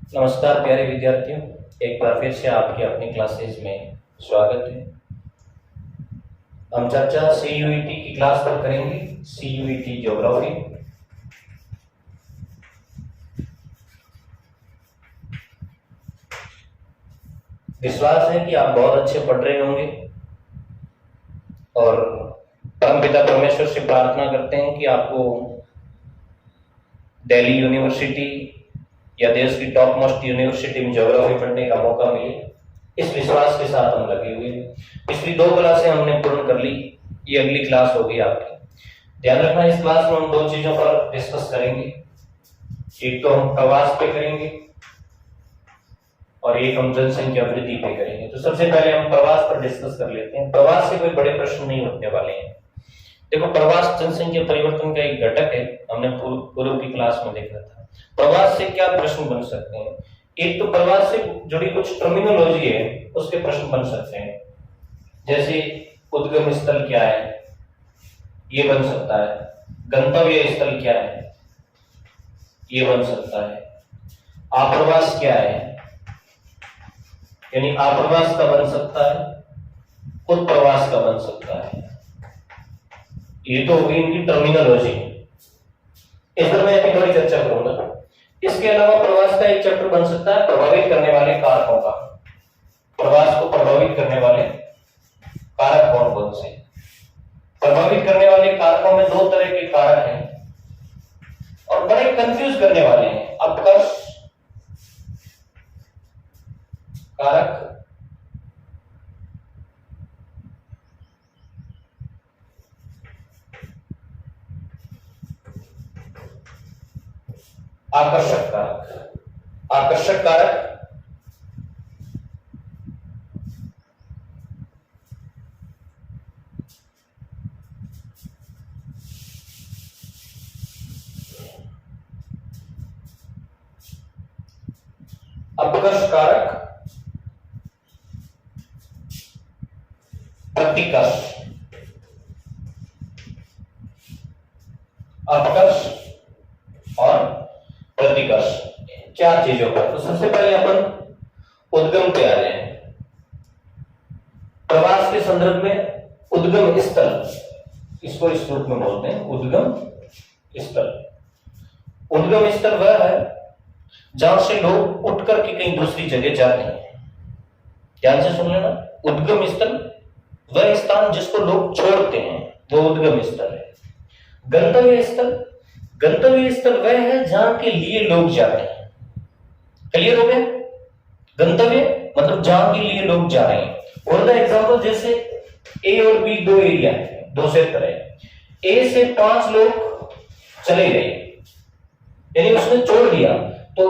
नमस्कार प्यारे विद्यार्थियों, एक बार फिर से आपके अपनी क्लासेज में स्वागत है। हम चर्चा CUET की क्लास पर करेंगे। CUET geography. विश्वास है कि आप बहुत अच्छे पढ़ रहे होंगे और परमपिता परमेश्वर से प्रार्थना करते हैं कि आपको दिल्ली यूनिवर्सिटी या देश की टॉप मोस्ट यूनिवर्सिटी में ज्योग्राफी पढ़ने का मौका मिले, इस विश्वास के साथ हम लगे हुए हैं। पिछली 2 क्लासें हमने पूर्ण कर ली, ये अगली क्लास होगी आपकी। ध्यान रखना, इस क्लास में हम 2 चीजों पर डिस्कस करेंगे। एक तो हम प्रवास पे करेंगे और एक हम जनसंख्या वृद्धि पे करेंगे। तो सबसे पहले हम प्रवास पर डिस्कस कर लेते हैं। प्रवास से कोई बड़े प्रश्न नहीं उठने वाले हैं। देखो, प्रवास जनसंख्या परिवर्तन का एक घटक है, हमने पूर्व की क्लास में देखा था। प्रवास से क्या प्रश्न बन सकते हैं? एक तो प्रवास से जुड़ी कुछ टर्मिनोलॉजी है, उसके प्रश्न बन सकते हैं। जैसे उद्गम स्थल क्या है, ये बन सकता है। गंतव्य स्थल क्या है, ये बन सकता है। आप्रवास क्या है, यानी आप्रवास का बन सकता है, उत्प्रवास का बन सकता है। ये तो होगी इनकी टर्मिनोलॉजी। इस पर मैं अभी थोड़ी चर्चा करूंगा। इसके अलावा प्रवास का एक चैप्टर बन सकता है प्रभावित करने वाले कारकों का। प्रवास को प्रभावित करने वाले कारक कौन कौन से? प्रभावित करने वाले कारकों में 2 तरह के कारक हैं और बड़े कंफ्यूज करने वाले हैं। अपकर्ष कारक आकर्षक कारक। आकर्षक कारक अपकर्ष कारक, प्रतिकर्ष। अपकर्ष और प्रतिकर्ष, 4 चीजों पर। तो सबसे पहले अपन उद्गम पे आ रहे हैं। प्रवास के संदर्भ में उद्गम स्थल, इसको इस रूप में बोलते हैं, उद्गम स्थल। उद्गम स्थल वह है जहां से लोग उठ करके कहीं दूसरी जगह जाते हैं। ध्यान से सुन लेना, उद्गम स्थल वह स्थान जिसको लोग छोड़ते हैं, वो उद्गम स्थल है। गंतव्य स्थल, गंतव्य स्थल वह है जहां के लिए लोग जाते हैं। क्लियर हो गया? गंतव्य मतलब जहां के लिए लोग जा रहे हैं। फॉर द एग्जाम्पल, जैसे ए और बी 2 एरिया है, 2 क्षेत्र है। ए से 5 लोग चले गए, यानी उसने छोड़ दिया, तो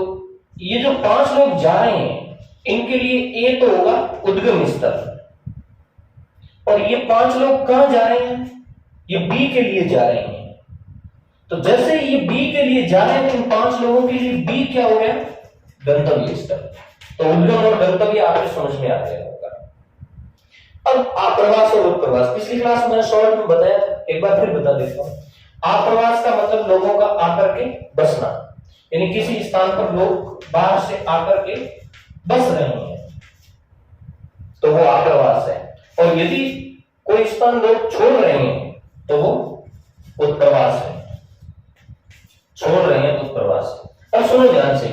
ये जो 5 लोग जा रहे हैं, इनके लिए ए तो होगा उद्गम स्थल, और ये 5 लोग कहां जा रहे हैं? ये बी के लिए जा रहे हैं। तो जैसे ये बी के लिए जा रहे हैं, इन 5 लोगों के लिए बी क्या हो गया? गंतव्य स्थल। तो उद्गम और गंतव्य आपको समझ में आ गया होगा। अब आप्रवास और उत्प्रवास, पिछली क्लास में मैंने शॉर्ट में बताया, एक बार फिर बता देता हूं। आप्रवास का मतलब लोगों का आकर के बसना, यानी किसी स्थान पर लोग बाहर से आकर के बस रहे हैं, तो वो आप्रवास है। और यदि कोई स्थान लोग छोड़ रहे हैं, तो वो उत्प्रवास है। छोड़ रहे हैं तो उत्प्रवास है। अब सुनो ध्यान से,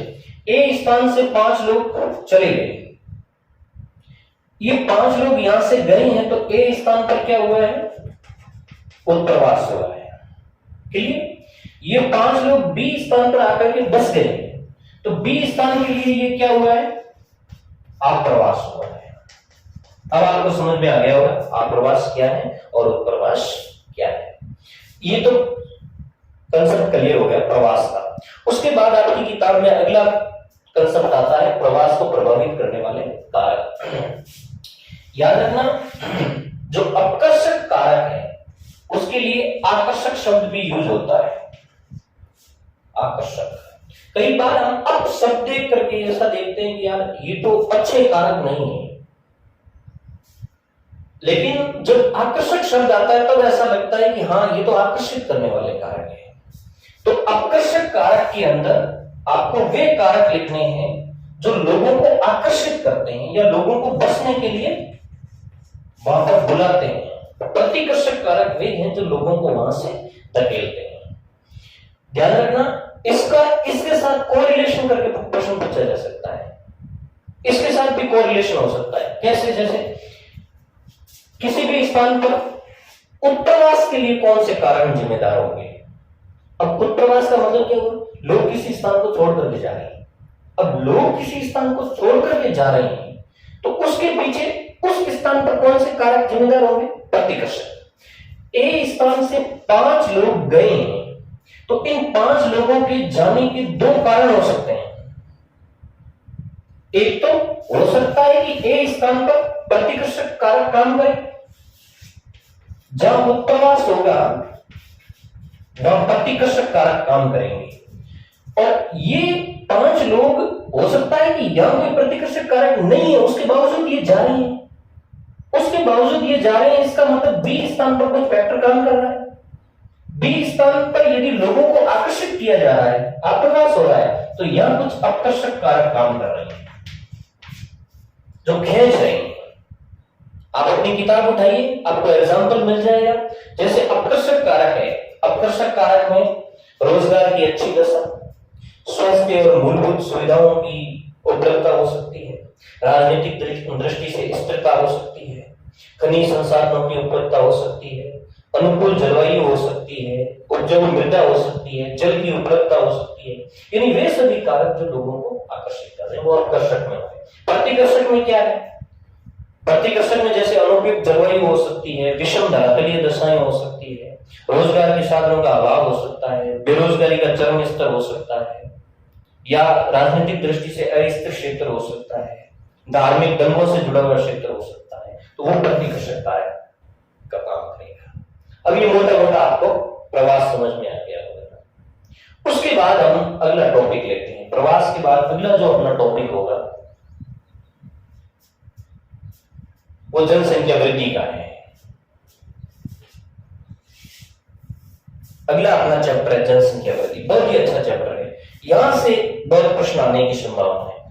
ए स्थान से 5 लोग चले गए, ये 5 लोग यहां से गए हैं, तो ए स्थान पर क्या हुआ है? उत्प्रवास हुआ है। क्लियर? ये 5 लोग बी स्थान पर आकर के बस गए, तो बी स्थान के लिए ये क्या हुआ है? आप्रवास हुआ है। अब आपको समझ में आ गया होगा आप्रवास क्या है और उत्प्रवास क्या है। ये तो कंसेप्ट क्लियर हो गया प्रवास का। उसके बाद आपकी किताब में अगला कंसेप्ट आता है प्रवास को प्रभावित करने वाले कारक। याद रखना, जो अपकर्षक कारक है उसके लिए आकर्षक शब्द भी यूज होता है। आकर्षक, कई बार हम अप शब्द देख करके ऐसा देखते हैं कि यार ये तो अच्छे कारक नहीं है, लेकिन जब आकर्षक शब्द आता है तब ऐसा लगता है कि हाँ ये तो आकर्षित करने वाले कारक है। तो आकर्षक कारक के अंदर आपको वे कारक लिखने हैं जो लोगों को आकर्षित करते हैं या लोगों को बसने के लिए वहां पर बुलाते हैं। प्रतिकर्षक कारक वे हैं जो लोगों को वहां से धकेलते हैं। ध्यान रखना, इसके साथ कोरिलेशन करके प्रश्न पूछा जा सकता है। इसके साथ भी कोरिलेशन हो सकता है। कैसे? जैसे किसी भी स्थान पर उत्प्रवास के लिए कौन से कारण जिम्मेदार होंगे? अब उत्प्रवास का मतलब क्या हुआ? लोग किसी स्थान को छोड़ करके जा रहे हैं। अब लोग किसी स्थान को छोड़ करके जा रहे हैं तो उसके पीछे उस स्थान पर कौन से कारक जिम्मेदार होंगे? प्रतिकर्षक। ए स्थान से 5 लोग गए हैं तो इन 5 लोगों के जाने के 2 कारण हो सकते हैं। एक तो हो सकता है कि ए स्थान पर प्रतिकर्षक कारक काम करे, जहां उत्प्रवास होगा वहां प्रतिकर्षक कारक काम करेंगे। और ये 5 लोग हो सकता है कि यहां कोई प्रतिकर्षक कारक नहीं है, उसके बावजूद ये जा रहे हैं, इसका मतलब बी स्थान पर कोई फैक्टर काम कर रहा है। बी स्थान पर यदि लोगों को आकर्षित किया जा रहा है, आप्रवास हो रहा है, तो यहां कुछ अपकर्षक कारक काम कर रहे हैं जो खींच रहे हैं। आप अपनी किताब उठाइए, आपको एग्जाम्पल मिल जाएगा। जैसे अपकर्षक कारक है, अपकर्षक कारक में रोजगार की अच्छी दशा, स्वास्थ्य और मूलभूत सुविधाओं की उपलब्धता हो सकती है, राजनीतिक दृष्टि से स्थिरता हो सकती है, खनिज संसाधनों की उपलब्धता हो सकती है, अनुकूल जलवायु हो सकती है, उपजाऊ मृदा हो सकती है, जल की उपलब्धता हो सकती है। यानी वे सभी कारक जो लोगों को आकर्षित कर रहे हैं वो अपकर्षक में है। प्रतिकर्षक में क्या है? प्रतिकर्षक में जैसे अनुपयुक्त जलवायु हो सकती है, विषम धरातलीय दशाएं हो सकती है, रोजगार के साधनों का अभाव हो सकता है, बेरोजगारी का चरम स्तर हो सकता है, या राजनीतिक दृष्टि से अस्थिर क्षेत्र हो सकता है, धार्मिक दंगों से जुड़ा हुआ क्षेत्र हो सकता है। तो वो प्रतिकर्षक कारक का काम करेगा। अब ये मोटा मोटा आपको प्रवास समझ में आ गया होगा। उसके बाद हम अगला टॉपिक लेते हैं। प्रवास के बाद अगला जो अपना टॉपिक होगा वो जनसंख्या वृद्धि का है। अगला अपना चैप्टर है जनसंख्या वृद्धि। बहुत ही अच्छा चैप्टर है, यहां से बहुत प्रश्न आने की संभावना है।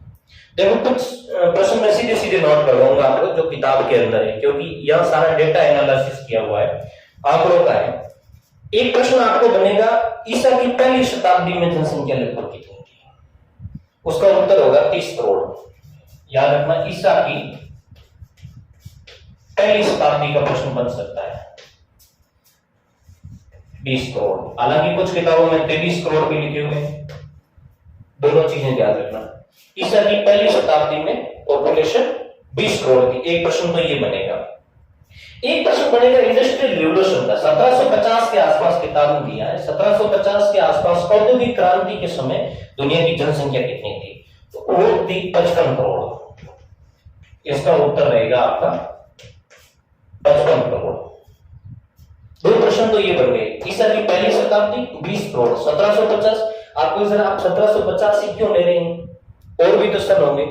देखो कुछ प्रश्न मैं सीधे सीधे नोट करवाऊंगा आपको जो किताब के अंदर है, क्योंकि यहां सारा डेटा एनालिसिस किया हुआ है, आंकड़ों का है। एक प्रश्न आपको बनेगा, ईसा की पहली शताब्दी में जनसंख्या लगभग कितनी थी? उसका उत्तर होगा 30 करोड़। याद रखना, ईसा की पहली शताब्दी का प्रश्न बन सकता है 20 करोड़। हालांकि कुछ किताबों में 23 करोड़ भी लिखे हुए हैं। दोनों चीजें ध्यान रखना। ईसा की पहली शताब्दी में पॉपुलेशन 20 करोड़ की। एक प्रश्न तो ये बनेगा। एक प्रश्न बनेगा इंडस्ट्रियल रिवोल्यूशन का। 1750 के आसपास किताब में दिया है, 1750 के आसपास औद्योगिक क्रांति के समय दुनिया की जनसंख्या कितनी थी? तो वो थी 55 करोड़। इसका उत्तर रहेगा आपका 55 करोड़। दो प्रश्न तो ये बन गए। ईसा की पहली शताब्दी 20 करोड़, 1750। आपको जरा आप 1750 ही क्यों ले रहे हैं? और भी तो सन होंगे,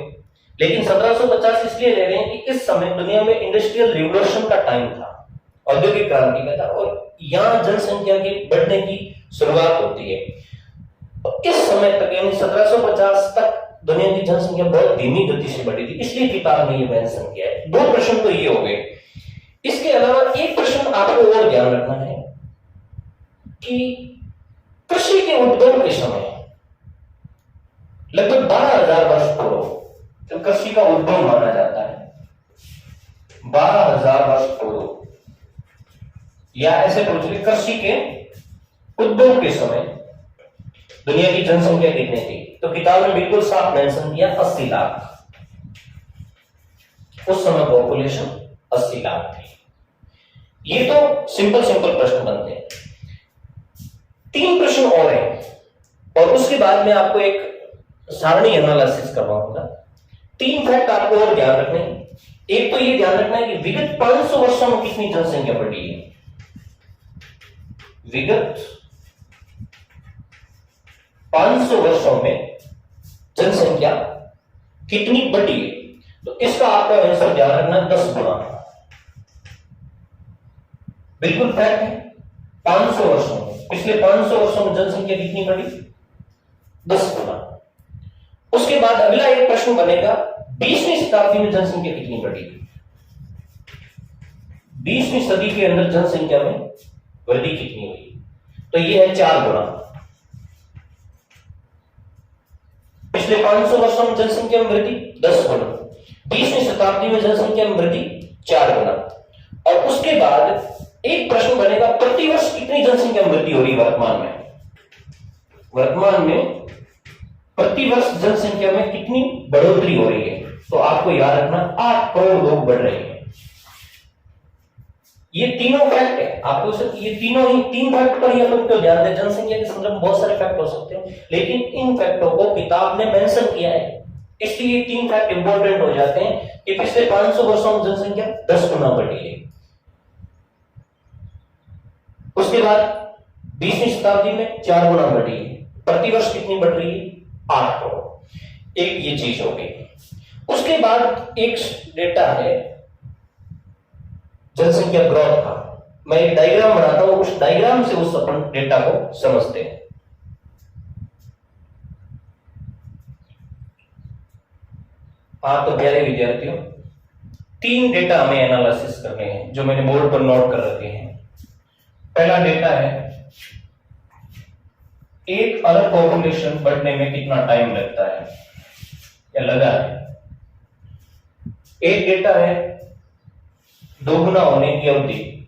लेकिन 1750 इसलिए ले रहे हैं कि इस समय दुनिया में इंडस्ट्रियल रिवोल्यूशन का टाइम था, औद्योगिक क्रांति का था, और यहां जनसंख्या के बढ़ने की शुरुआत होती है। तो इस समय तक यानी 1750 तक दुनिया की जनसंख्या बहुत धीमी गति से बढ़ी थी, इसलिए किताब ने ये मेंशन किया है। दो प्रश्न तो ये हो गए। इसके अलावा एक प्रश्न आपको और ध्यान रखना है कि कृषि के उद्गम के समय लगभग 12,000 वर्ष पूर्व जो कृषि का उद्गम माना जाता है, 12,000 वर्ष पूर्व, या ऐसे पूछ ले कृषि के उद्गम के समय दुनिया की जनसंख्या कितनी थी? तो किताब में बिल्कुल साफ मेंशन किया 80 लाख। उस समय पॉपुलेशन 80 लाख थी। ये तो सिंपल प्रश्न बनते हैं। 3 प्रश्न और हैं और उसके बाद में आपको एक सारणी एनालिसिस करवाऊंगा। 3 फैक्ट आपको और ध्यान रखने हैं। एक तो ये ध्यान रखना है कि विगत 500 वर्षों में कितनी जनसंख्या बढ़ी है। विगत 500 वर्षों में जनसंख्या कितनी बढ़ी है? तो इसका आपका आंसर ध्यान रखना 10 गुना। बिल्कुल फैक्ट है। 500 वर्षों में, पिछले 500 वर्षों में जनसंख्या कितनी बढ़ी? 10 गुना। उसके बाद अगला एक प्रश्न बनेगा 20वीं शताब्दी में जनसंख्या कितनी बढ़ी? 20वीं सदी के अंदर जनसंख्या में वृद्धि कितनी हुई? तो ये है 4 गुना। पिछले 500 वर्षों में जनसंख्या में वृद्धि 10 गुना, 20वीं शताब्दी में जनसंख्या में वृद्धि 4 गुना। और उसके बाद एक प्रश्न बनेगा प्रतिवर्ष कितनी जनसंख्या में वृद्धि हो रही है वर्तमान में? वर्तमान में प्रतिवर्ष जनसंख्या में कितनी बढ़ोतरी हो रही है? तो आपको याद रखना 8 करोड़ लोग बढ़ रहे हैं। ये तीनों फैक्ट है, आपको ये तीन फैक्ट पर ही अपन क्यों ध्यान दें? जनसंख्या के संदर्भ में बहुत सारे फैक्ट हो सकते हैं, लेकिन इन फैक्टों को किताब ने मेंशन किया है, इसलिए ये 3 फैक्ट इंपॉर्टेंट हो जाते हैं कि पिछले 500 वर्षों में जनसंख्या 10 गुना बढ़ी है। उसके बाद 20वीं शताब्दी में 4 गुना बढ़ी है, प्रतिवर्ष कितनी बढ़ रही है? 8 करोड़। एक ये चीज हो गई। उसके बाद एक डेटा है जनसंख्या ग्रोथ का। मैं एक डायग्राम बनाता हूं, उस डायग्राम से उस अपन डेटा को समझते हैं। हाँ तो प्यारे विद्यार्थियों, 3 डेटा हमें एनालिसिस करने हैं जो मैंने बोर्ड पर नोट कर रखे हैं। पहला डेटा है 1 अरब पॉपुलेशन बढ़ने में कितना टाइम लगता है या लगा है। एक डेटा है 2 गुना होने की अवधि,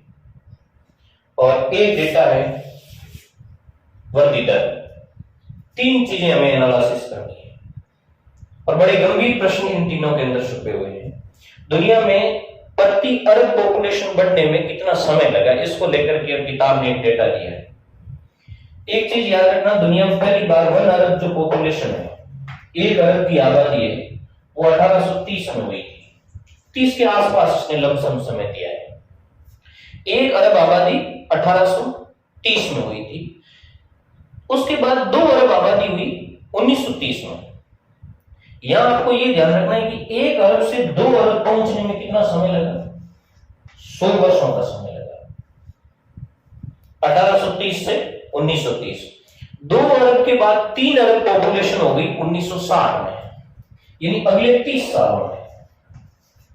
और एक डेटा है वृद्धि दर। 3 चीजें हमें एनालिसिस करनी है और बड़े गंभीर प्रश्न इन तीनों के अंदर छुपे हुए हैं। दुनिया में प्रति अरब पॉपुलेशन बढ़ने में कितना समय लगा, इसको लेकर के किताब ने एक डेटा दिया है। एक चीज याद रखना, दुनिया में पहली बार 1 अरब जो पॉपुलेशन है, 1 अरब की आबादी है, वो 1830 में हुई थी। 30 के आसपास इसने लमसम समय दिया है। 1 अरब आबादी 1830 में हुई थी। उसके बाद 2 अरब आबादी हुई 1930 में। यहां आपको यह ध्यान रखना है कि 1 अरब से 2 अरब पहुंचने में कितना समय लगा? 100 वर्षों का समय लगा। 1830 से 1930। 2 अरब के बाद 3 अरब पॉपुलेशन हो गई 1960 में, यानी अगले 30 सालों में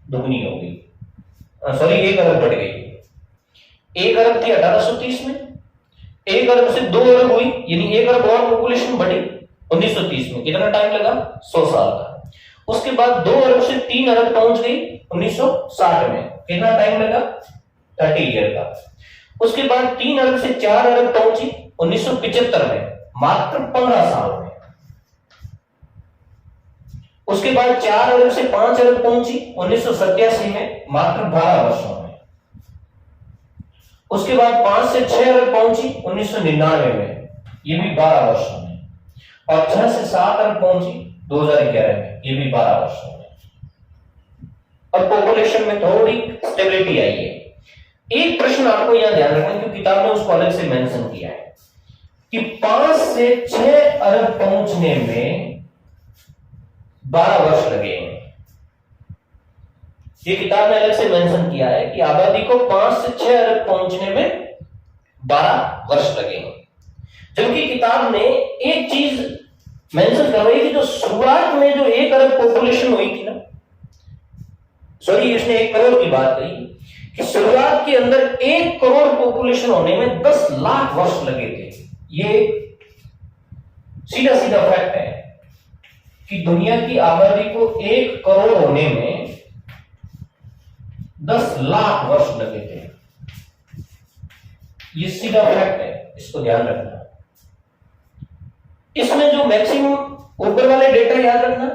दुगनी हो गई। सॉरी, 1 अरब बढ़ गई। 1 अरब थी 1830 में, 1 अरब से 2 अरब हुई, यानी 1 अरब और पॉपुलेशन बढ़ी 1930 में। कितना टाइम लगा? 100 साल का। उसके बाद 2 अरब से 3 अरब पहुंच गई 1960 में। कितना टाइम लगा? 30 ईयर का। उसके बाद 3 अरब से 4 अरब पहुंची 1975 में, मात्र 15 साल में। उसके बाद 4 अरब से 5 अरब पहुंची 1987 में, मात्र 12 वर्षों में। उसके बाद 5 से 6 अरब पहुंची 1999 में, ये भी 12 वर्षों में। और 6 से 7 अरब पहुंची 2011 में, ये भी 12 वर्षों में। अब पॉपुलेशन में थोड़ी स्टेबिलिटी आई है। एक प्रश्न आपको यहां ध्यान रखना है, क्योंकि किताब ने उसको अलग से मेंशन किया है कि 5 से 6 अरब पहुंचने में 12 वर्ष लगे हैं। ये किताब ने अलग से मेंशन किया है कि आबादी को 5 से 6 अरब पहुंचने में 12 वर्ष लगे हैं। जबकि किताब ने एक चीज मेंशन कर रही थी, जो शुरुआत में जो 1 अरब पॉपुलेशन हुई थी ना, सॉरी इसने 1 करोड़ की बात कही कि शुरुआत के अंदर 1 करोड़ पॉपुलेशन होने में 10 लाख वर्ष लगे थे। ये सीधा सीधा फैक्ट है कि दुनिया की आबादी को 1 करोड़ होने में 10 लाख वर्ष लगे थे। ये सीधा फैक्ट है, इसको ध्यान रखना। इसमें जो मैक्सिमम ऊपर वाले डेटा याद रखना,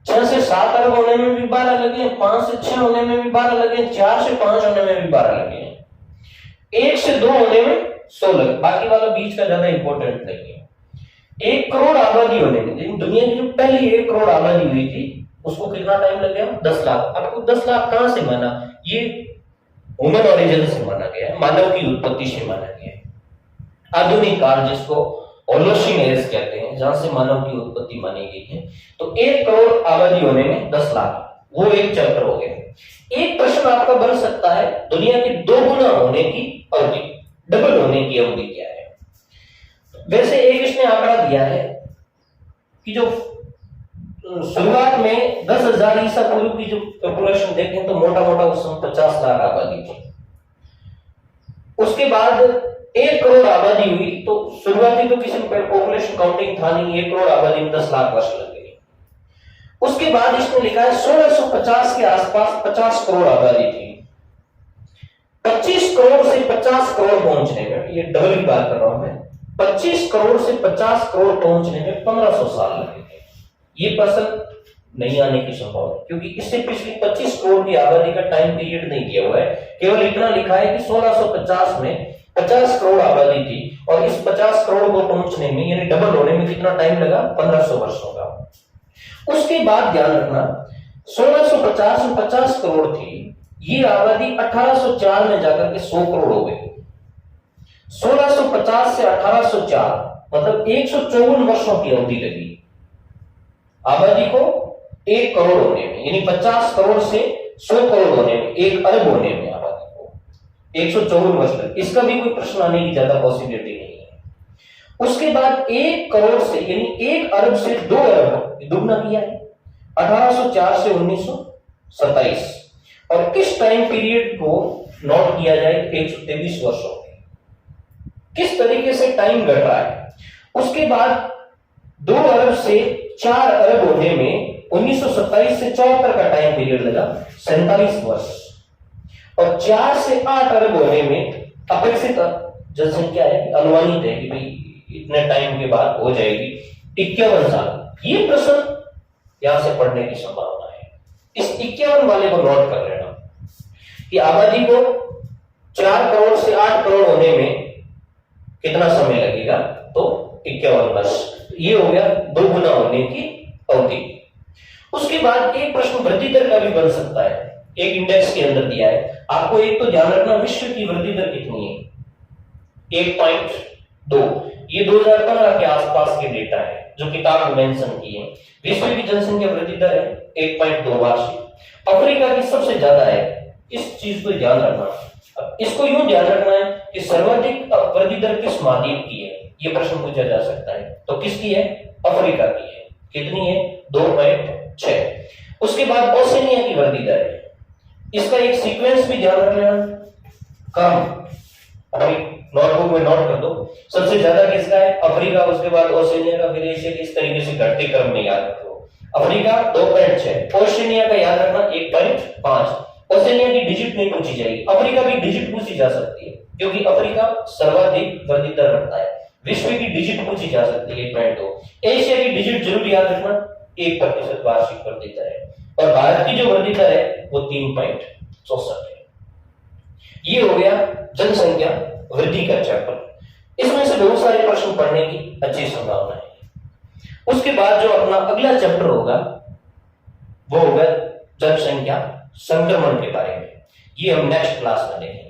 6 से 7 अरब होने में भी 12 लगे, 5 से 6 होने में भी 12 लगे, 4 से 5 होने में भी 12 लगे, 1 से 2 होने में 100 लगे। बाकी वाला बीच का ज्यादा इंपॉर्टेंट नहीं है। 1 करोड़ आबादी होने में, लेकिन दुनिया की जो पहली 1 करोड़ आबादी हुई थी उसको कितना टाइम लग गया? 10 लाख। आपको 10 लाख कहां से माना? ये ह्यूमन ओरिजिन से माना गया है, मानव की उत्पत्ति से माना गया है। आधुनिक काल जिसको होलोसीन एज कहते हैं, जहां से मानव की उत्पत्ति मानी गई है। तो 1 करोड़ आबादी होने में 10 लाख, वो एक चैप्टर हो गया। एक प्रश्न आपका बन सकता है, दुनिया के 2 गुना होने की अवधि, डबल होने की अवधि क्या है? वैसे एक इसने आंकड़ा दिया है कि जो शुरुआत में 10,000 ईसा पूर्व की जो पॉपुलेशन देखें तो मोटा मोटा उस समय 50 लाख आबादी थी। उसके बाद 1 करोड़ आबादी हुई, तो शुरुआती तो किसी पॉपुलेशन काउंटिंग था नहीं, 1 करोड़ आबादी में 10 लाख वर्ष लग गए। उसके बाद इसने लिखा है 1650 के आसपास 50 करोड़ आबादी थी। 25 करोड़ से 50 करोड़ पहुंचने में, ये डबल की बात कर रहा हूं मैं, 25 करोड़ से 50 करोड़ पहुंचने में 1500 साल लगे थे। ये पर्सन नहीं आने की संभावना, क्योंकि इससे पिछली 25 करोड़ की आबादी का टाइम पीरियड नहीं दिया हुआ है। केवल इतना लिखा है कि 1650 में 50 करोड़ आबादी थी और इस 50 करोड़ को पहुंचने में यानी डबल होने में कितना टाइम लगा? 1500 वर्षों का। उसके बाद ध्यान रखना 1650 में 50 करोड़ थी, ये आबादी 1804 में जाकर के 100 करोड़ हो गई। 1650 से 1804 मतलब 154 वर्षों की अवधि लगी आबादी को 1 करोड़ होने में, यानी 50 करोड़ से 100 करोड़ होने में, 1 अरब होने में आबादी को 154 वर्ष लगे। इसका भी कोई प्रश्न आने की ज्यादा पॉसिबिलिटी नहीं है। उसके बाद 1 करोड़ से यानी 1 अरब से 2 अरब दुगना किया है 1804 से 1927। और किस टाइम पीरियड को नोट किया जाए? 123 वर्षों में। किस तरीके से टाइम घट रहा है? उसके बाद 2 अरब से 4 अरब होने में 1927 से 74 का टाइम पीरियड लगा 47 वर्ष। और 4 से 8 अरब होने में अपेक्षित जनसंख्या है, अनुमानित है कि भाई इतने टाइम के बाद हो जाएगी 51 साल। ये प्रश्न यहां से पढ़ने की संभावना है। इस 51 वाले को नोट कर लेना कि आबादी को 4 करोड़ से 8 करोड़ होने में कितना समय लगेगा? तो 51 वर्ष। ये हो गया 2 गुना होने की अवधि। उसके बाद एक प्रश्न वृद्धि दर का भी बन सकता है, एक इंडेक्स के अंदर दिया है। आपको एक तो ध्यान रखना विश्व की वृद्धि दर कितनी है? 1.2। ये 2015 के आसपास के डेटा है जो किताब में मेंशन की है। विश्व की जनसंख्या वृद्धि दर है 1.2 वार्षिक। अफ्रीका की सबसे ज्यादा है, इस चीज को ध्यान रखना। इसको यूं ध्यान रखना है कि सर्वाधिक वृद्धि दर किस महाद्वीप की है, ये प्रश्न पूछा जा सकता है। तो किसकी है? अफ्रीका की है। कितनी है? 2.6। उसके बाद ओशिनिया की वृद्धि दर है, इसका एक सीक्वेंस भी ध्यान रख लेना। कम अभी नोटबुक में नोट कर दो। सबसे ज्यादा किसका है? अफ्रीका, उसके बाद ओशिनिया का, फिर एशिया। इस तरीके से घटते क्रम में याद रखो। अफ्रीका 2.6, ओशिनिया का याद रखना 1.5। ओशिनिया की डिजिट नहीं पूछी जाएगी, अफ्रीका की डिजिट पूछी जा सकती है क्योंकि अफ्रीका सर्वाधिक वृद्धि दर रखता है। विश्व की डिजिट पूछी जा सकती है 1.2। एशिया की डिजिट जरूर याद रखना 1% वार्षिक वृद्धि दर है। और भारत की जो वृद्धि दर है वो 3.64 है। ये हो गया जनसंख्या वृद्धि का चैप्टर। इसमें से बहुत सारे प्रश्न पढ़ने की अच्छी संभावना है। उसके बाद जो अपना अगला चैप्टर होगा वो होगा जनसंख्या संक्रमण के बारे में। ये हम नेक्स्ट क्लास में देखेंगे।